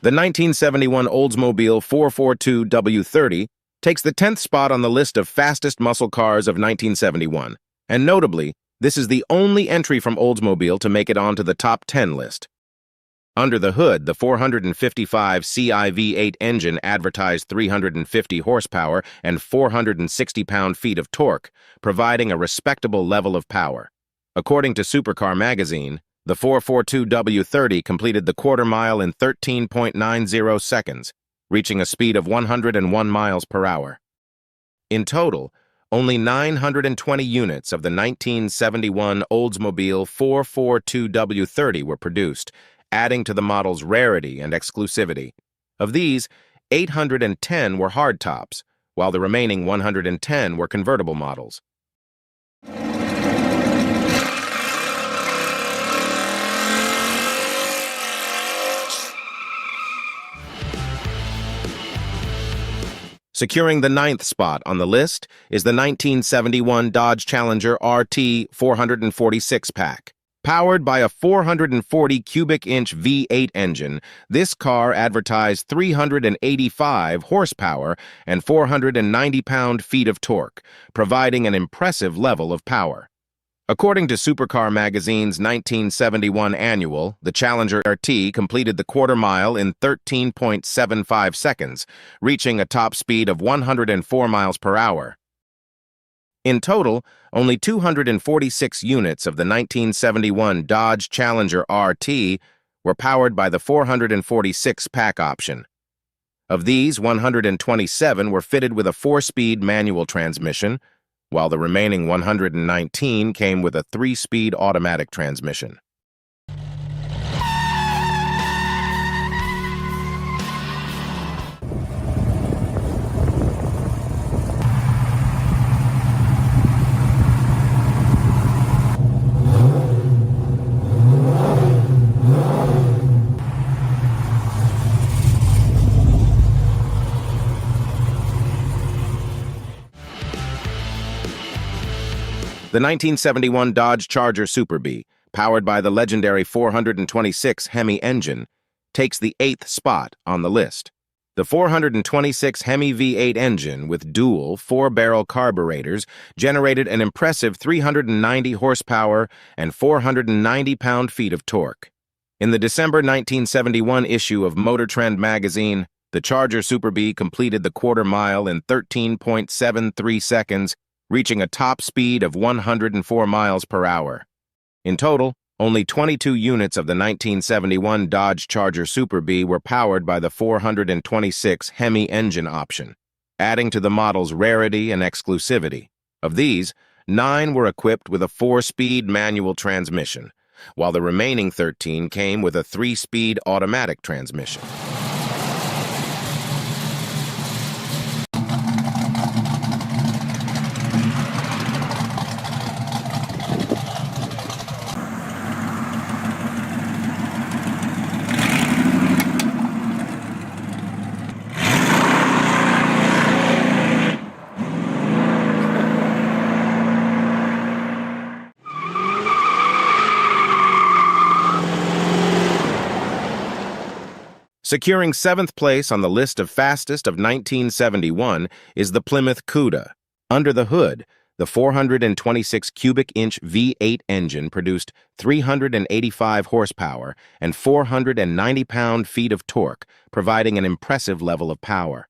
The 1971 Oldsmobile 442W30 takes the 10th spot on the list of fastest muscle cars of 1971, and notably, this is the only entry from Oldsmobile to make it onto the top 10 list. Under the hood, the 455 CI-V8 engine advertised 350 horsepower and 460 pound-feet of torque, providing a respectable level of power. According to Supercar magazine, the 442W30 completed the quarter mile in 13.90 seconds, reaching a speed of 101 miles per hour. In total, only 920 units of the 1971 Oldsmobile 442W30 were produced, adding to the model's rarity and exclusivity. Of these, 810 were hardtops, while the remaining 110 were convertible models. Securing the 9th spot on the list is the 1971 Dodge Challenger RT 446 pack. Powered by a 440 cubic inch V8 engine, this car advertised 385 horsepower and 490 pound-feet of torque, providing an impressive level of power. According to Supercar magazine's 1971 annual, the Challenger RT completed the quarter mile in 13.75 seconds, reaching a top speed of 104 miles per hour. In total, only 246 units of the 1971 Dodge Challenger RT were powered by the 446 pack option. Of these, 127 were fitted with a 4-speed manual transmission, while the remaining 119 came with a 3-speed automatic transmission. The 1971 Dodge Charger Super Bee, powered by the legendary 426 Hemi engine, takes the 8th spot on the list. The 426 Hemi V8 engine with dual 4-barrel carburetors generated an impressive 390 horsepower and 490 pound-feet of torque. In the December 1971 issue of Motor Trend magazine, the Charger Super Bee completed the quarter mile in 13.73 seconds, reaching a top speed of 104 miles per hour. In total, only 22 units of the 1971 Dodge Charger Super Bee were powered by the 426 Hemi engine option, adding to the model's rarity and exclusivity. Of these, 9 were equipped with a 4-speed manual transmission, while the remaining 13 came with a 3-speed automatic transmission. Securing 7th place on the list of fastest of 1971 is the Plymouth Cuda. Under the hood, the 426 cubic inch V8 engine produced 385 horsepower and 490 pound-feet of torque, providing an impressive level of power.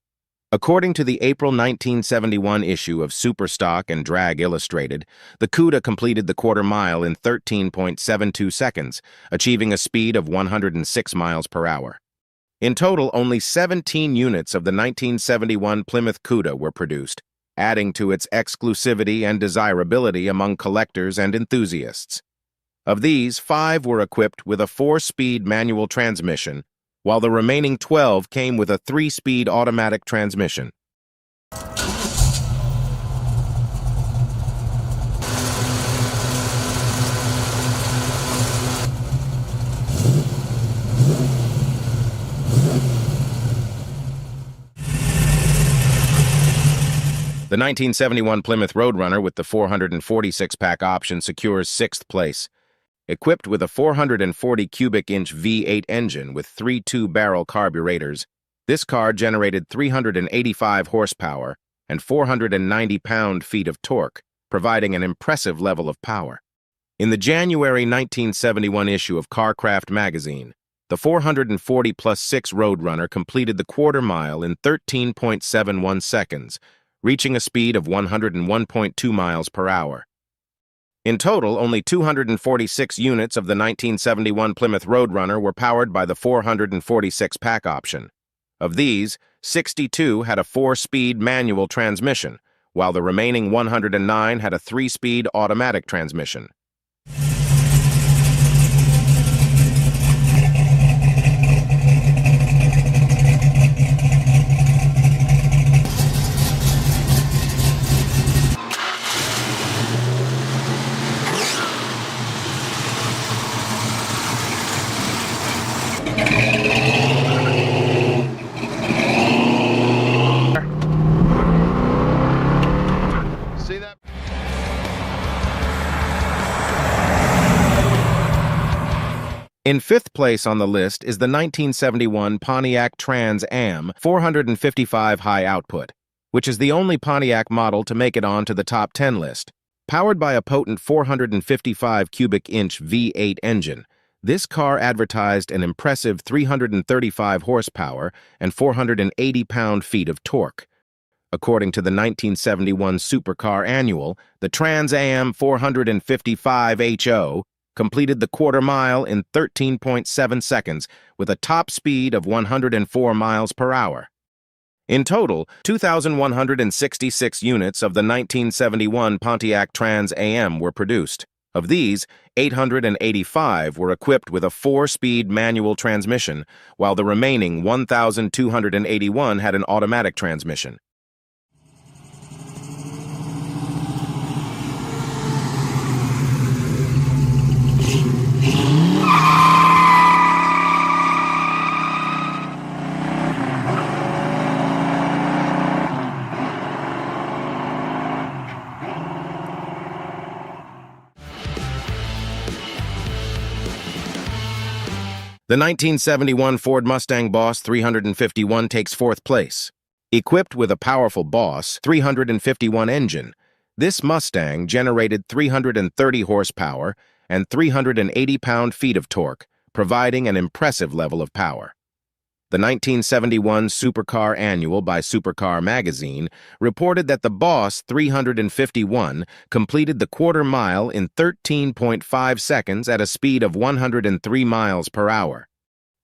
According to the April 1971 issue of Superstock and Drag Illustrated, the Cuda completed the quarter mile in 13.72 seconds, achieving a speed of 106 miles per hour. In total, only 17 units of the 1971 Plymouth Cuda were produced, adding to its exclusivity and desirability among collectors and enthusiasts. Of these, 5 were equipped with a 4-speed manual transmission, while the remaining 12 came with a 3-speed automatic transmission. The 1971 Plymouth Roadrunner with the 446 pack option secures 6th place. Equipped with a 440 cubic inch V8 engine with 3 two-barrel carburetors, this car generated 385 horsepower and 490 pound-feet of torque, providing an impressive level of power. In the January 1971 issue of CarCraft magazine, the 440 plus 6 Roadrunner completed the quarter mile in 13.71 seconds, reaching a speed of 101.2 miles per hour. In total, only 246 units of the 1971 Plymouth Roadrunner were powered by the 446 pack option. Of these, 62 had a 4-speed manual transmission, while the remaining 109 had a 3-speed automatic transmission. See that? In 5th place on the list is the 1971 Pontiac Trans Am 455 high output, which is the only Pontiac model to make it onto the top 10 list. Powered by a potent 455 cubic inch V8 engine, this car advertised an impressive 335 horsepower and 480 pound-feet of torque. According to the 1971 Supercar Annual, the Trans Am 455 HO completed the quarter mile in 13.7 seconds with a top speed of 104 miles per hour. In total, 2,166 units of the 1971 Pontiac Trans Am were produced. Of these, 885 were equipped with a 4-speed manual transmission, while the remaining 1,281 had an automatic transmission. The 1971 Ford Mustang Boss 351 takes 4th place. Equipped with a powerful Boss 351 engine, this Mustang generated 330 horsepower and 380 pound-feet of torque, providing an impressive level of power. The 1971 Supercar Annual by Supercar magazine reported that the Boss 351 completed the quarter mile in 13.5 seconds at a speed of 103 miles per hour.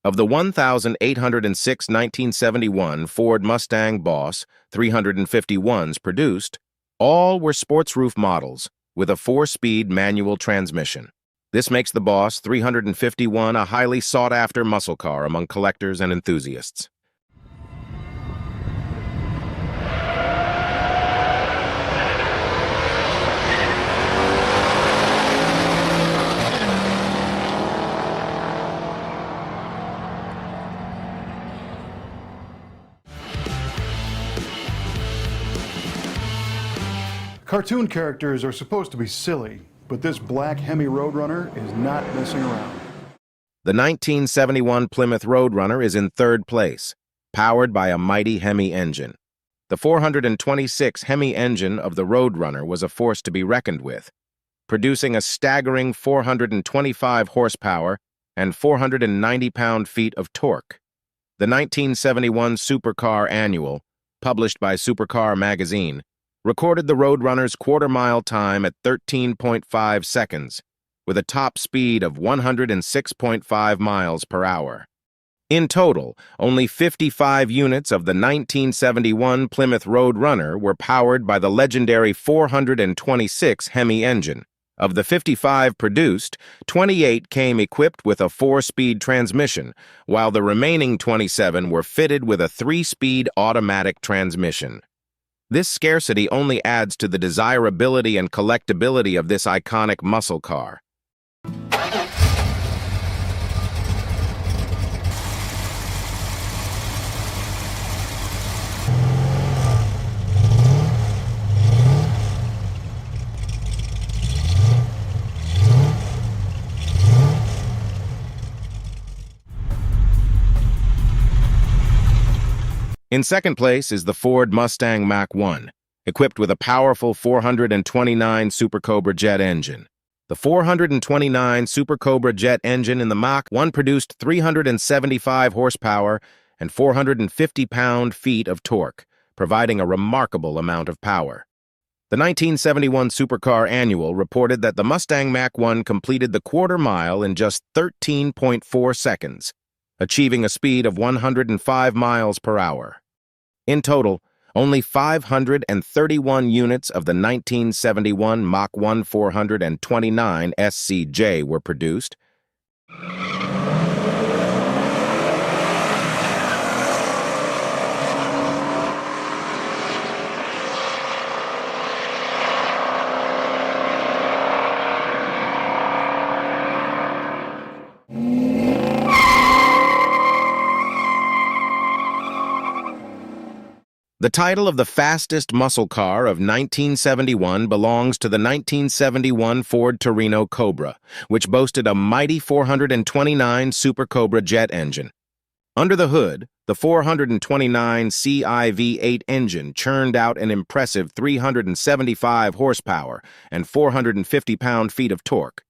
Of the 1,806 1971 Ford Mustang Boss 351s produced, all were sports roof models with a 4-speed manual transmission. This makes the Boss 351 a highly sought-after muscle car among collectors and enthusiasts. Cartoon characters are supposed to be silly, but this black Hemi Roadrunner is not messing around. The 1971 Plymouth Roadrunner is in 3rd place, powered by a mighty Hemi engine. The 426 Hemi engine of the Roadrunner was a force to be reckoned with, producing a staggering 425 horsepower and 490 pound-feet of torque. The 1971 Supercar Annual, published by Supercar magazine, recorded the Roadrunner's quarter-mile time at 13.5 seconds, with a top speed of 106.5 miles per hour. In total, only 55 units of the 1971 Plymouth Roadrunner were powered by the legendary 426 Hemi engine. Of the 55 produced, 28 came equipped with a 4-speed transmission, while the remaining 27 were fitted with a 3-speed automatic transmission. This scarcity only adds to the desirability and collectability of this iconic muscle car. In second place is the Ford Mustang Mach-1, equipped with a powerful 429 Super Cobra jet engine. The 429 Super Cobra jet engine in the Mach-1 produced 375 horsepower and 450 pound-feet of torque, providing a remarkable amount of power. The 1971 Supercar Annual reported that the Mustang Mach-1 completed the quarter mile in just 13.4 seconds, achieving a speed of 105 miles per hour. In total, only 531 units of the 1971 Mach-1 429 SCJ were produced. The title of the fastest muscle car of 1971 belongs to the 1971 Ford Torino Cobra, which boasted a mighty 429 Super Cobra jet engine. Under the hood, the 429 CIV-8 engine churned out an impressive 375 horsepower and 450 pound-feet of torque.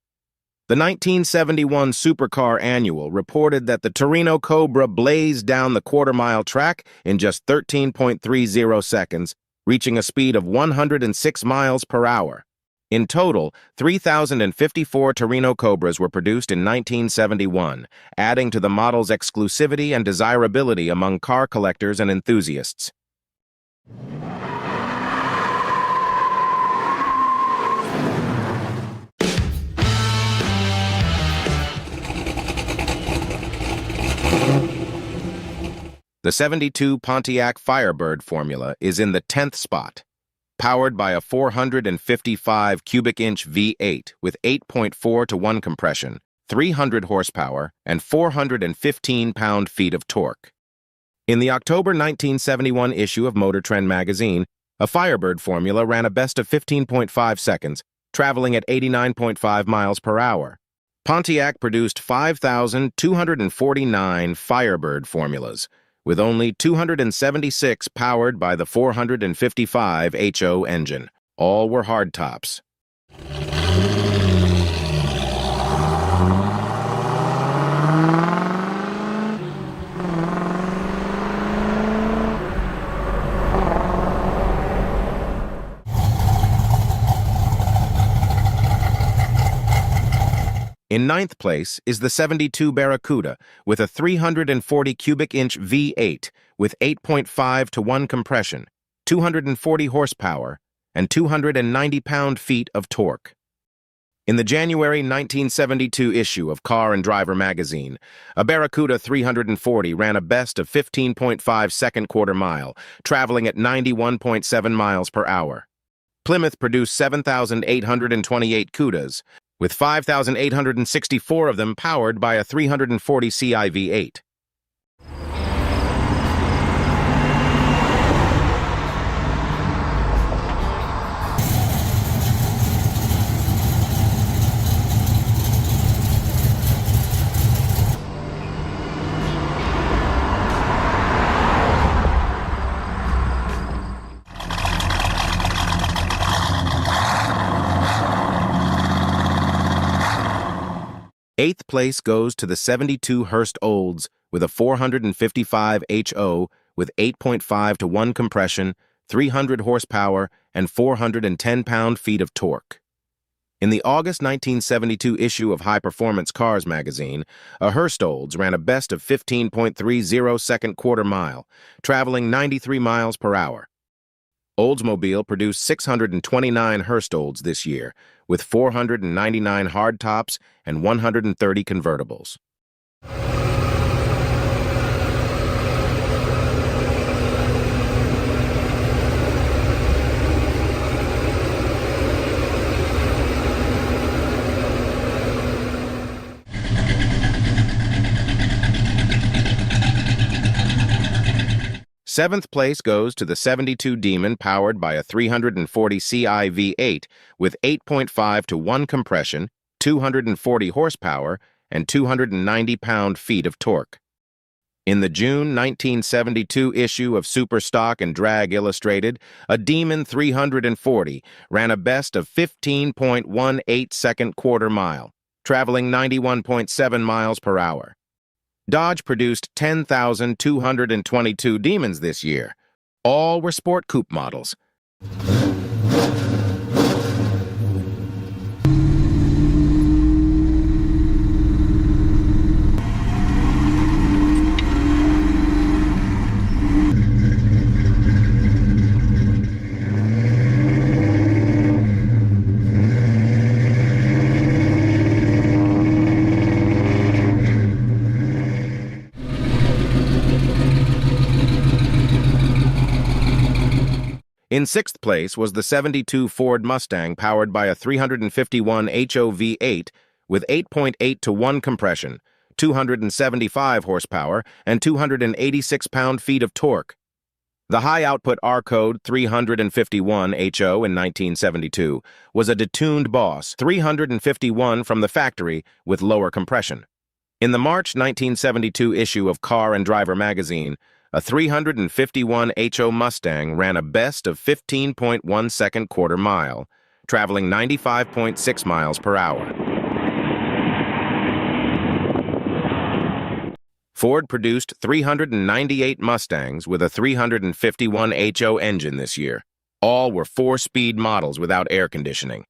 The 1971 Supercar Annual reported that the Torino Cobra blazed down the quarter-mile track in just 13.30 seconds, reaching a speed of 106 miles per hour. In total, 3,054 Torino Cobras were produced in 1971, adding to the model's exclusivity and desirability among car collectors and enthusiasts. The 72 Pontiac Firebird formula is in the 10th spot, powered by a 455 cubic inch V8 with 8.4 to 1 compression, 300 horsepower, and 415 pound-feet of torque. In the October 1971 issue of Motor Trend magazine, a Firebird formula ran a best of 15.5 seconds, traveling at 89.5 miles per hour. Pontiac produced 5,249 Firebird formulas, with only 276 powered by the 455 HO engine. All were hardtops. In ninth place is the 72 Barracuda with a 340 cubic inch V8 with 8.5 to 1 compression, 240 horsepower, and 290 pound-feet of torque. In the January 1972 issue of Car and Driver magazine, a Barracuda 340 ran a best of 15.5 second quarter mile, traveling at 91.7 miles per hour. Plymouth produced 7,828 Cudas, with 5,864 of them powered by a 340 CIV-8. Eighth place goes to the 72 Hurst Olds with a 455 HO with 8.5 to 1 compression, 300 horsepower, and 410 pound-feet of torque. In the August 1972 issue of High Performance Cars magazine, a Hurst Olds ran a best of 15.30 second quarter mile, traveling 93 miles per hour. Oldsmobile produced 629 Hurst Olds this year, with 499 hardtops and 130 convertibles. Seventh place goes to the 72 Demon powered by a 340 CIV-8 with 8.5 to 1 compression, 240 horsepower, and 290 pound-feet of torque. In the June 1972 issue of Superstock and Drag Illustrated, a Demon 340 ran a best of 15.18 second quarter mile, traveling 91.7 miles per hour. Dodge produced 10,222 Demons this year. All were Sport Coupe models. In sixth place was the '72 Ford Mustang powered by a 351 HO V8 with 8.8 to 1 compression, 275 horsepower, and 286 pound-feet of torque. The high-output R-Code 351 HO in 1972 was a detuned Boss 351 from the factory with lower compression. In the March 1972 issue of Car and Driver magazine, a 351 HO Mustang ran a best of 15.1 second quarter mile, traveling 95.6 miles per hour. Ford produced 398 Mustangs with a 351 HO engine this year. All were 4-speed models without air conditioning.